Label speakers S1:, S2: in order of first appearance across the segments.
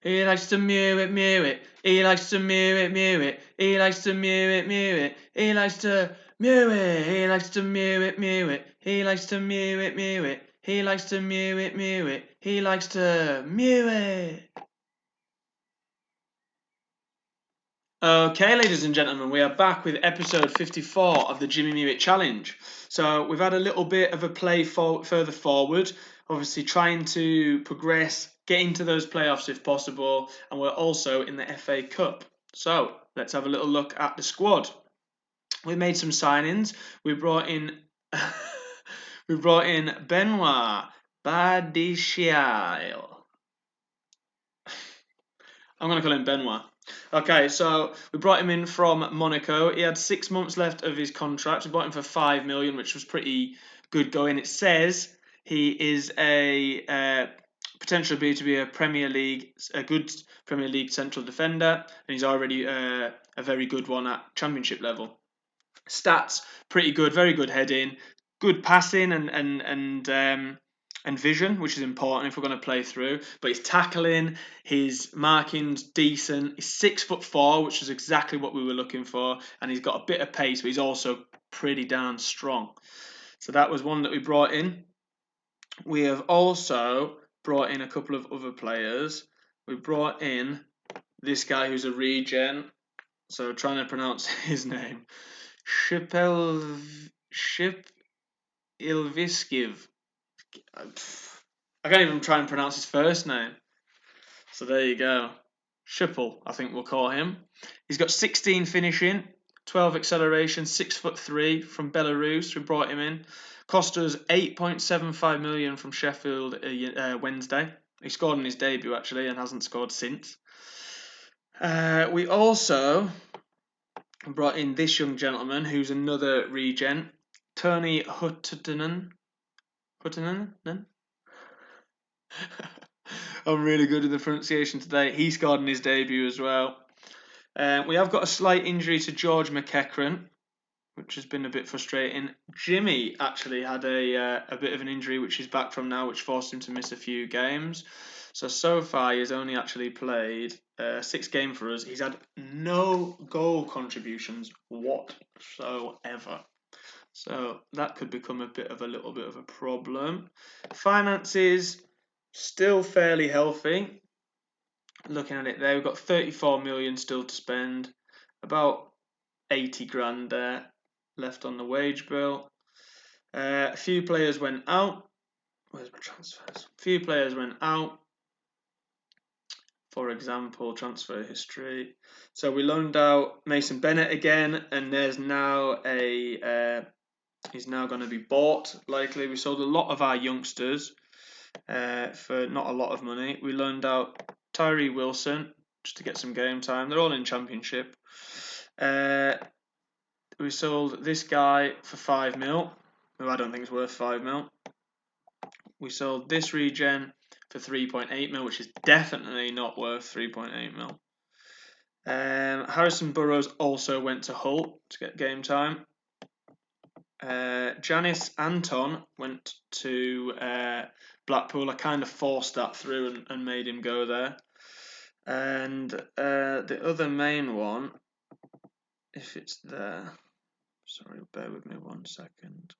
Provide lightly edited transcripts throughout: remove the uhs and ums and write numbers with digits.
S1: He likes to Muitt. He likes to Muitt. He likes to Muitt. He likes to Muitt. He likes to Muitt. He likes to Muitt. He likes to Muitt. He likes to Muitt. Okay, ladies and gentlemen, we are back with episode 54 of the Jimmy Muitt Challenge. So we've had a little bit of a play further forward, obviously trying to progress, get into those playoffs if possible, and we're also in the FA Cup. So let's have a little look at the squad. We made some signings. We brought in Benoit Badiashile. I'm going to call him Benoit. Okay, so we brought him in from Monaco. He had 6 months left of his contract. We bought him for 5 million, which was pretty good going. It says he is a potential to be a good Premier League central defender, and he's already a very good one at Championship level. Stats pretty good, very good heading, good passing and vision, which is important if we're going to play through. But his tackling, his marking's decent. He's 6'4", which is exactly what we were looking for, and he's got a bit of pace, but he's also pretty darn strong. So that was one that we brought in. We have also brought in a couple of other players. We brought in this guy who's a regen, so trying to pronounce his name. Ilviskiv. I can't even try and pronounce his first name. So there you go. Shipple, I think we'll call him. He's got 16 finishing, 12 acceleration, 6'3" from Belarus. We brought him in. Cost us 8.75 million from Sheffield Wednesday. He scored in his debut actually and hasn't scored since. We also brought in this young gentleman who's another regen, Tony Huttunen. I'm really good at the pronunciation today. He scored in his debut as well. We have got a slight injury to George McEachran, which has been a bit frustrating. Jimmy actually had a bit of an injury, which he's back from now, which forced him to miss a few games. So far, he has only actually played 6 games for us. He's had no goal contributions whatsoever. So that could become a little bit of a problem. Finances, still fairly healthy. Looking at it there, we've got 34 million still to spend. About 80 grand there left on the wage bill. A few players went out. Where's my transfers? A few players went out. For example, transfer history. So we loaned out Mason Bennett again, and there's now he's now going to be bought, likely. We sold a lot of our youngsters for not a lot of money. We loaned out Tyree Wilson just to get some game time. They're all in Championship. We sold this guy for 5 mil, who I don't think is worth 5 mil. We sold this regen for 3.8 mil, which is definitely not worth 3.8 mil. Harrison Burrows also went to Hull to get game time. Janice Anton went to Blackpool. I kind of forced that through and made him go there. And the other main one, if it's there, sorry, bear with me 1 second.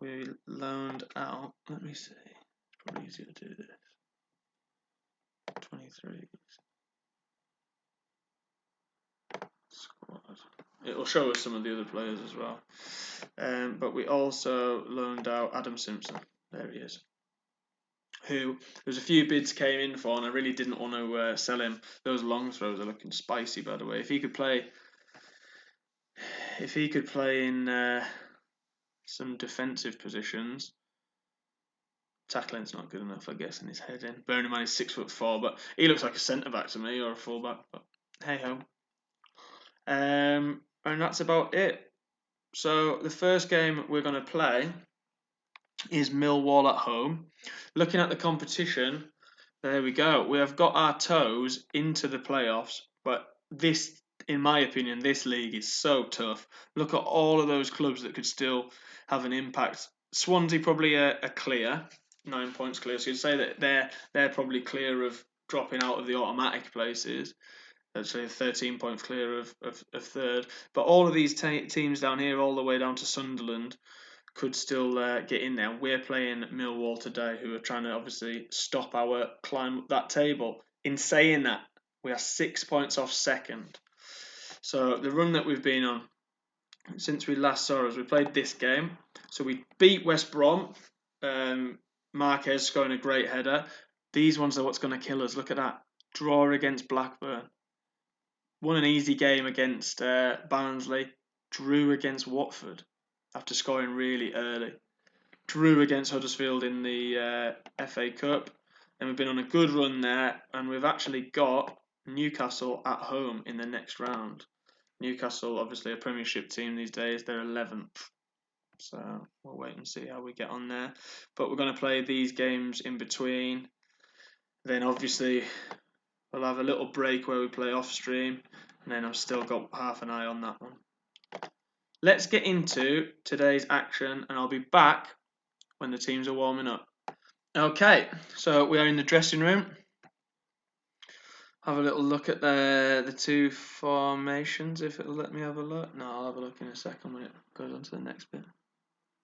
S1: We loaned out, let me see, it's probably easier to do this. 23 squad. It'll show us some of the other players as well. But we also loaned out Adam Simpson. There he is. Who there's a few bids came in for, and I really didn't want to sell him. Those long throws are looking spicy, by the way. If he could play in some defensive positions, tackling's not good enough, I guess, in his head in. Bearing in mind he's 6'4", but he looks like a centre back to me or a full back. But hey ho. And that's about it. So the first game we're going to play is Millwall at home. Looking at the competition, there we go. We have got our toes into the playoffs, but this, in my opinion, this league is so tough. Look at all of those clubs that could still have an impact. Swansea probably a clear. 9 points clear. So you'd say that they're probably clear of dropping out of the automatic places. Actually, 13 points clear of third. But all of these teams down here, all the way down to Sunderland, could still get in there. We're playing Millwall today, who are trying to obviously stop our climb up that table. In saying that, we are 6 points off second. So the run that we've been on since we last saw us, we played this game. So we beat West Brom. Marquez scoring a great header. These ones are what's going to kill us. Look at that. Draw against Blackburn. Won an easy game against Barnsley. Drew against Watford after scoring really early. Drew against Huddersfield in the FA Cup. And we've been on a good run there. And we've actually got Newcastle at home in the next round. Newcastle, obviously a Premiership team these days. They're 11th. So we'll wait and see how we get on there. But we're going to play these games in between. Then obviously we'll have a little break where we play off stream. And then I've still got half an eye on that one. Let's get into today's action. And I'll be back when the teams are warming up. Okay, so we are in the dressing room. Have a little look at the two formations, if it'll let me have a look. No, I'll have a look in a second when it goes on to the next bit.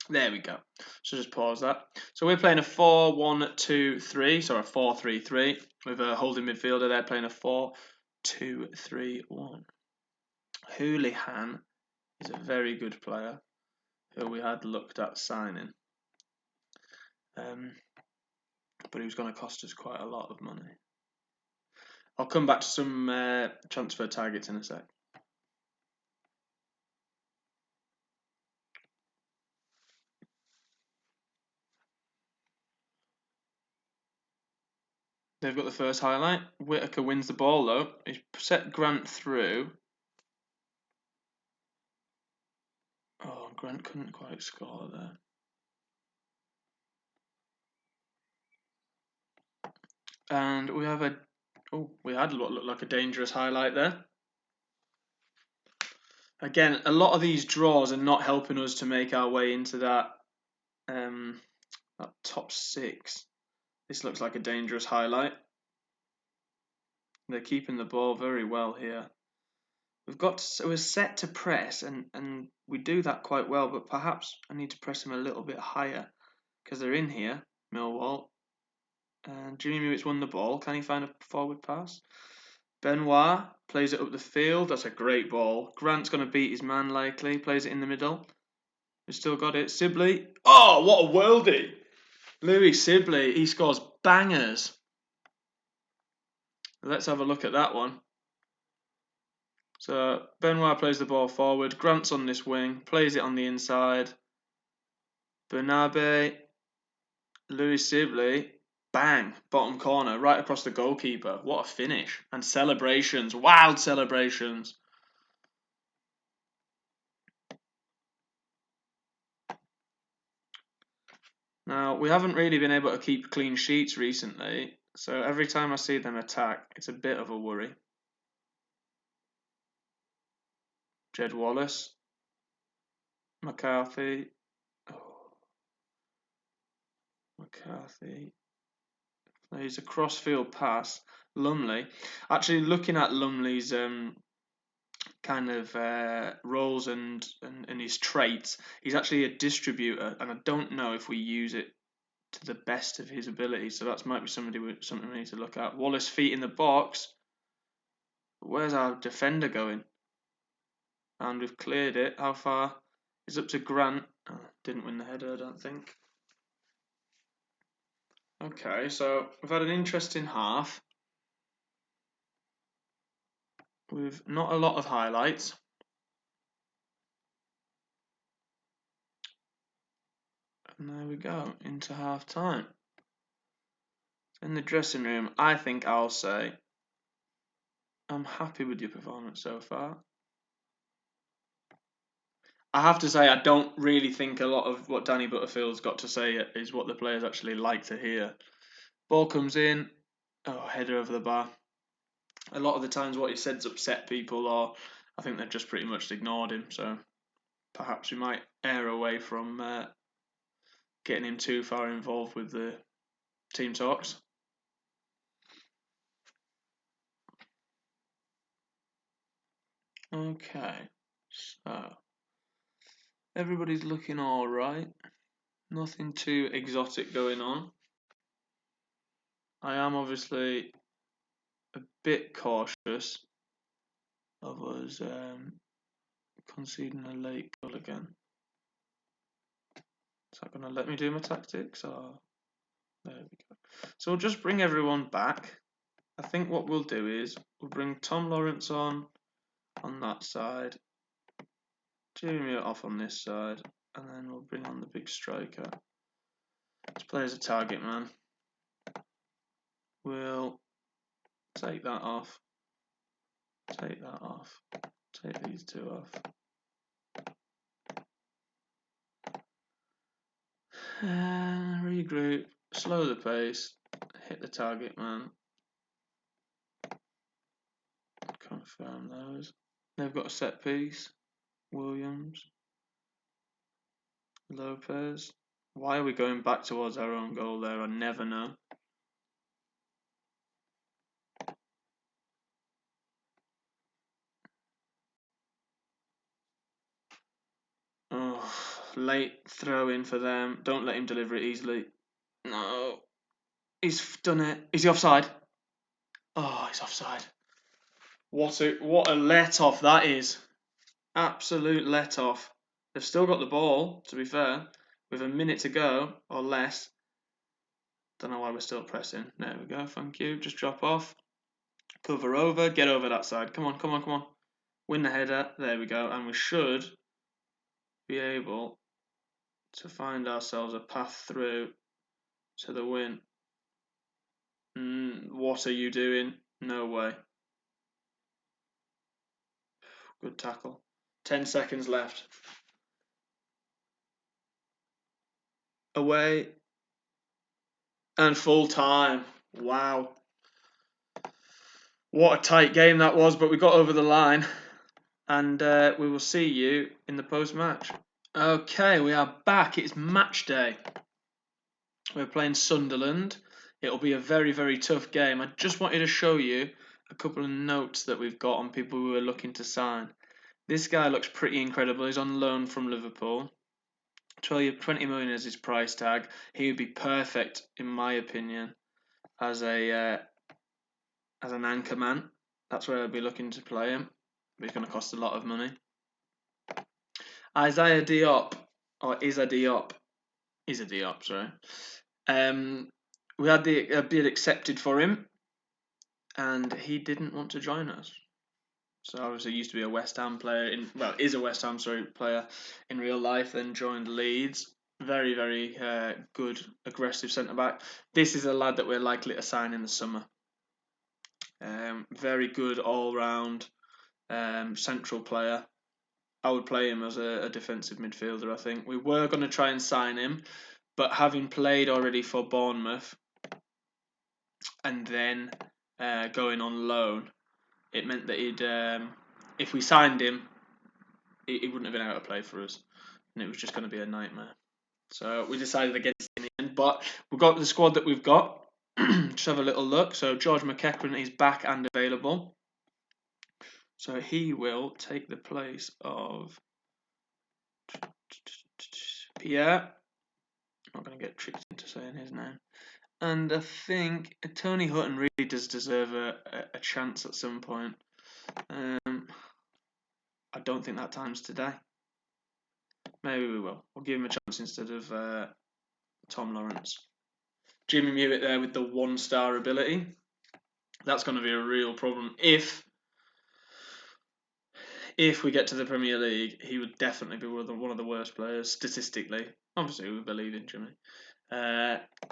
S1: There we go. So just pause that. So we're playing a 4-1-2-3, sorry, a 4-3-3 with a holding midfielder. They're playing a 4-2-3-1. Houlihan is a very good player who we had looked at signing. But he was going to cost us quite a lot of money. I'll come back to some transfer targets in a sec. They've got the first highlight. Whittaker wins the ball though. He's set Grant through. Oh, Grant couldn't quite score there. And we have we had what looked like a dangerous highlight there. Again, a lot of these draws are not helping us to make our way into that top 6. This looks like a dangerous highlight. They're keeping the ball very well here. We're set to press, and we do that quite well, but perhaps I need to press them a little bit higher because they're in here, Millwall. And Jimmy Muitt's won the ball. Can he find a forward pass? Benoit plays it up the field. That's a great ball. Grant's going to beat his man likely. Plays it in the middle. We've still got it. Sibley. Oh, what a worldie! Louis Sibley. He scores bangers. Let's have a look at that one. So Benoit plays the ball forward. Grant's on this wing. Plays it on the inside. Bernabe. Louis Sibley. Bang, bottom corner, right across the goalkeeper. What a finish. And celebrations, wild celebrations. Now, we haven't really been able to keep clean sheets recently, so every time I see them attack, it's a bit of a worry. Jed Wallace. McCarthy. Oh. McCarthy. Plays a crossfield pass. Lumley. Actually, looking at Lumley's kind of roles and his traits, he's actually a distributor, and I don't know if we use it to the best of his ability. So that might be something we need to look at. Wallace feet in the box. Where's our defender going? And we've cleared it. How far? It's up to Grant. Oh, didn't win the header, I don't think. Okay, so we've had an interesting half. With not a lot of highlights. And there we go, into half time. In the dressing room, I think I'll say I'm happy with your performance so far. I have to say, I don't really think a lot of what Danny Butterfield's got to say is what the players actually like to hear. Ball comes in, header over the bar. A lot of the times what he said's upset people, or I think they've just pretty much ignored him, so perhaps we might err away from getting him too far involved with the Team talks. Okay, so everybody's looking all right. Nothing too exotic going on. I am obviously a bit cautious of us conceding a late goal again. Is that going to let me do my tactics? Or there we go. So we'll just bring everyone back. I think what we'll do is we'll bring Tom Lawrence on that side, Jimmy Muitt off on this side, and then we'll bring on the big striker. Let's play as a target man. We'll take that off, take that off, take these two off. Regroup, slow the pace, hit the target man. Confirm those. They've got a set piece. Williams. Lopez. Why are we going back towards our own goal there? I never know. Oh, late throw in for them. Don't let him deliver it easily. No. He's done it. Is he offside? Oh, he's offside. What a let off that is. Absolute let off. They've still got the ball, to be fair, with a minute to go or less. Don't know why we're still pressing. There we go, thank you. Just drop off. Cover over, get over that side. Come on, come on, come on. Win the header. There we go. And we should be able to find ourselves a path through to the win. What are you doing? No way. Good tackle. 10 seconds left. Away. And full time. Wow. What a tight game that was, but we got over the line. And we will see you in the post-match. Okay, we are back. It's match day. We're playing Sunderland. It'll be a very, very tough game. I just wanted to show you a couple of notes that we've got on people who are looking to sign. This guy looks pretty incredible. He's on loan from Liverpool. 20 million is his price tag. He would be perfect, in my opinion, as an anchor man. That's where I'd be looking to play him. But he's going to cost a lot of money. Isaiah Diop, or Isa Diop, sorry. We had the bid accepted for him, and he didn't want to join us. So obviously used to be a West Ham player, is a West Ham player in real life, then joined Leeds. Very, very good, aggressive centre-back. This is a lad that we're likely to sign in the summer. Very good all-round central player. I would play him as a defensive midfielder, I think. We were going to try and sign him, but having played already for Bournemouth and then going on loan, it meant that if we signed him, he wouldn't have been able to play for us, and it was just going to be a nightmare. So we decided against it in the end, but we've got the squad that we've got. Just have a little look. So George McEachran is back and available. So he will take the place of Pierre. I'm not going to get tricked into saying his name. And I think Tony Hutton really does deserve a chance at some point. I don't think that time's today. Maybe we will. We'll give him a chance instead of Tom Lawrence. Jimmy Muitt there with the 1-star ability. That's going to be a real problem. If we get to the Premier League, he would definitely be one of the worst players statistically. Obviously, we believe in Jimmy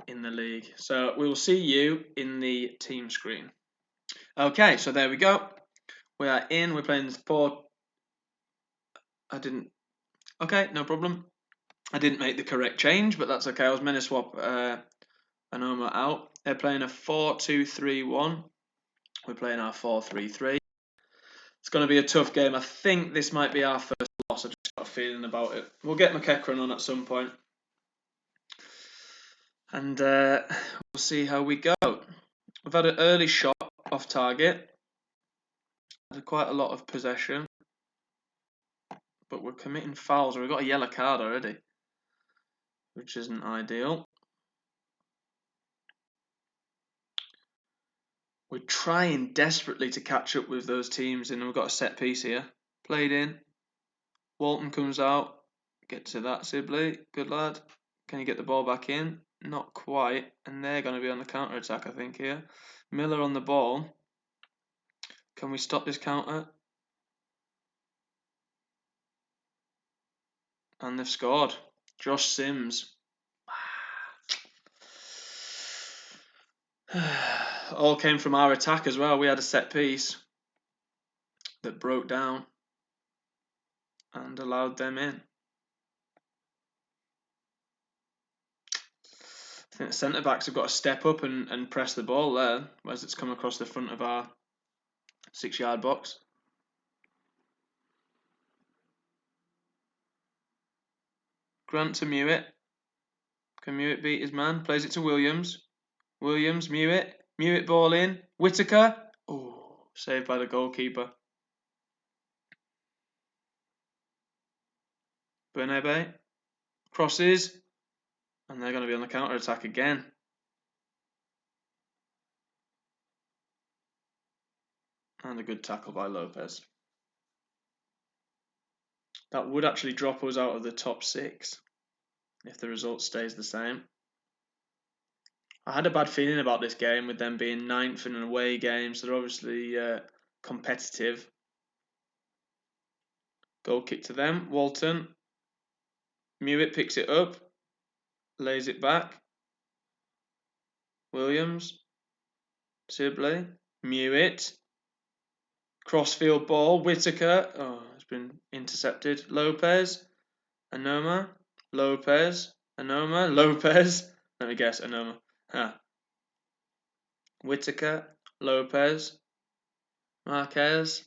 S1: in the league. So we will see you in the team screen. Okay, so there we go. We are in. We're playing sport. Okay, no problem. I didn't make the correct change, but that's okay. I was meant to swap Anoma out. They're playing a 4-2-3-1. We're playing our 4-3-3. It's going to be a tough game. I think this might be our first loss. I just got a feeling about it. We'll get McEachran on at some point. And we'll see how we go. We've had an early shot off target. Had quite a lot of possession. But we're committing fouls. We've got a yellow card already, which isn't ideal. We're trying desperately to catch up with those teams, and we've got a set piece here. Played in. Walton comes out. Get to that, Sibley. Good lad. Can you get the ball back in? Not quite. And they're going to be on the counter-attack, I think, here. Miller on the ball. Can we stop this counter? And they've scored. Josh Sims. All came from our attack as well. We had a set piece that broke down and allowed them in. I think the centre-backs have got to step up and press the ball there as it's come across the front of our 6-yard box. Grant to Muitt. Can Muitt beat his man? Plays it to Williams. Williams, Muitt. Muitt ball in. Whittaker. Oh, saved by the goalkeeper. Bernabé. Crosses. And they're going to be on the counter-attack again. And a good tackle by Lopez. That would actually drop us out of the top 6 if the result stays the same. I had a bad feeling about this game with them being 9th in an away game, so they're obviously competitive. Goal kick to them. Walton. Muitt picks it up. Lays it back. Williams. Sibley. Muitt. Crossfield ball. Whittaker. Oh, it's been intercepted. Lopez. Anoma. Lopez. Anoma. Lopez. Let me guess. Anoma. Whittaker. Lopez. Marquez.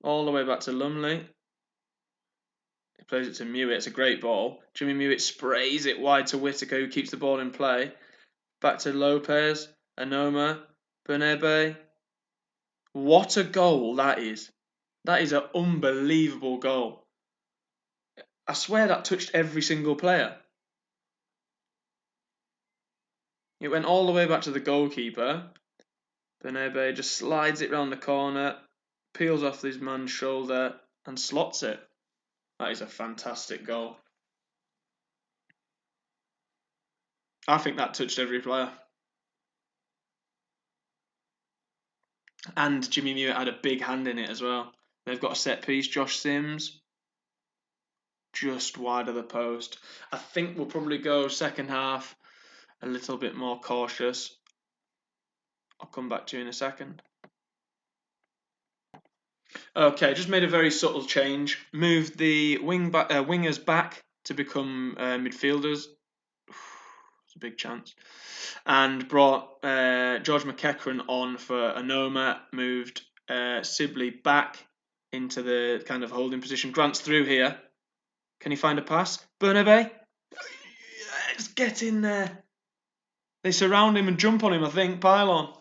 S1: All the way back to Lumley. He plays it to Muitt. It's a great ball. Jimmy Muitt sprays it wide to Whittaker, who keeps the ball in play. Back to Lopez. Anoma. Bernabé. What a goal that is. That is an unbelievable goal. I swear that touched every single player. It went all the way back to the goalkeeper. Bernabé just slides it round the corner, peels off his man's shoulder and slots it. That is a fantastic goal. I think that touched every player. And Jimmy Muitt had a big hand in it as well. They've got a set piece. Josh Sims, just wide of the post. I think we'll probably go second half a little bit more cautious. I'll come back to you in a second. Okay, just made a very subtle change. Moved the wingers back to become midfielders. It's a big chance. And brought George McEachran on for Anoma. Moved Sibley back into the kind of holding position. Grant's through here. Can he find a pass? Bernabé? Yes, get in there. They surround him and jump on him, I think. Pylon.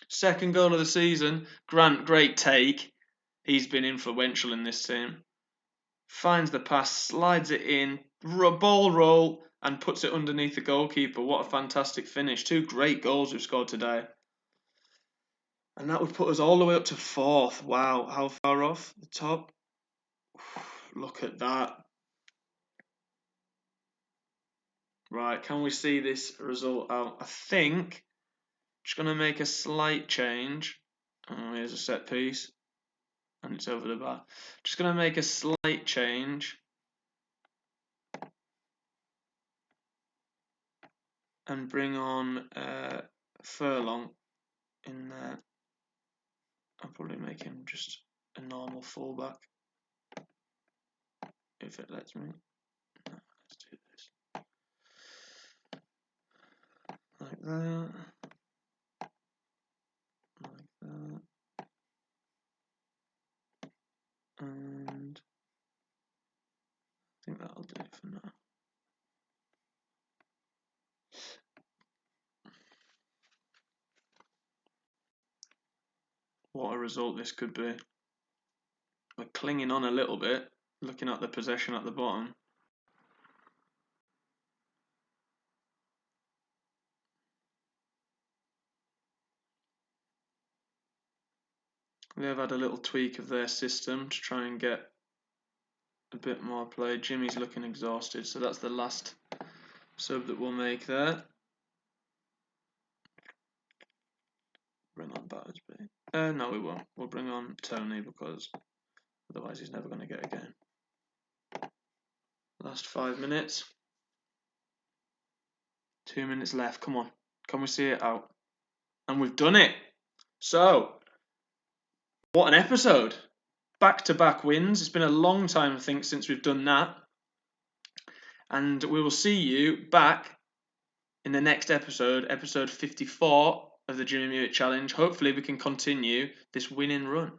S1: Second goal of the season. Grant, great take. He's been influential in this team. Finds the pass, slides it in, ball roll, and puts it underneath the goalkeeper. What a fantastic finish. 2 great goals we've scored today. And that would put us all the way up to 4th. Wow, how far off the top? Look at that. Right, can we see this result out? I think I'm just going to make a slight change. Oh, here's a set piece. And it's over the bar. Just going to make a slight change. And bring on Furlong in there. I'll probably make him just a normal fullback. If it lets me. No, let's do this. Like that. Like that. And I think that'll do it for now. what a result this could be. We're clinging on a little bit, looking at the possession at the bottom. They've had a little tweak of their system to try and get a bit more play. Jimmy's looking exhausted, so that's the last sub that we'll make there. Bring on Battersby. No, we won't. We'll bring on Tony because otherwise he's never going to get a game. Last 5 minutes. 2 minutes left. Come on. Can we see it out? And we've done it. So, what an episode. Back-to-back wins. It's been a long time, I think, since we've done that. And we will see you back in the next episode, episode 54 of the Jimmy Muitt Challenge. Hopefully we can continue this winning run.